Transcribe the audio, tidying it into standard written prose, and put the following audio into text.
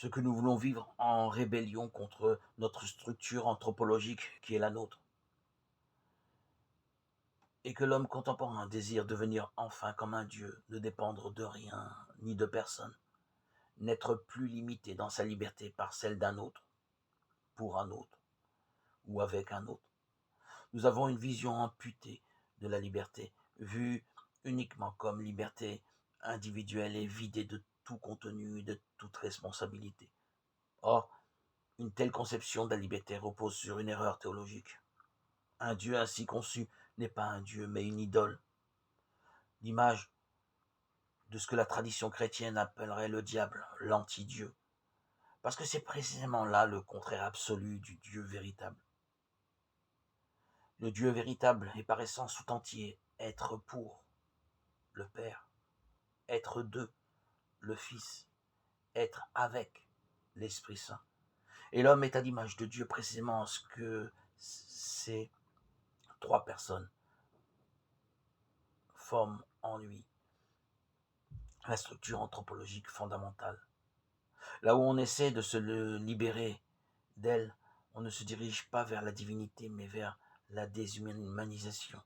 ce que nous voulons vivre en rébellion contre notre structure anthropologique qui est la nôtre, et que l'homme contemporain désire devenir enfin comme un dieu, ne dépendre de rien ni de personne, n'être plus limité dans sa liberté par celle d'un autre, pour un autre ou avec un autre. Nous avons une vision amputée de la liberté, vue uniquement comme liberté individuelle et vidée de tout contenu et de toute responsabilité. Or, une telle conception de la liberté repose sur une erreur théologique. Un Dieu ainsi conçu n'est pas un Dieu, mais une idole, l'image de ce que la tradition chrétienne appellerait le diable, l'anti-Dieu, parce que c'est précisément là le contraire absolu du Dieu véritable. Le Dieu véritable est par essence tout entier être pour le Père, être de le Fils, être avec l'Esprit Saint. Et l'homme est à l'image de Dieu précisément en ce que ces trois personnes forment en lui la structure anthropologique fondamentale. Là où on essaie de se le libérer d'elle, on ne se dirige pas vers la divinité, mais vers la déshumanisation.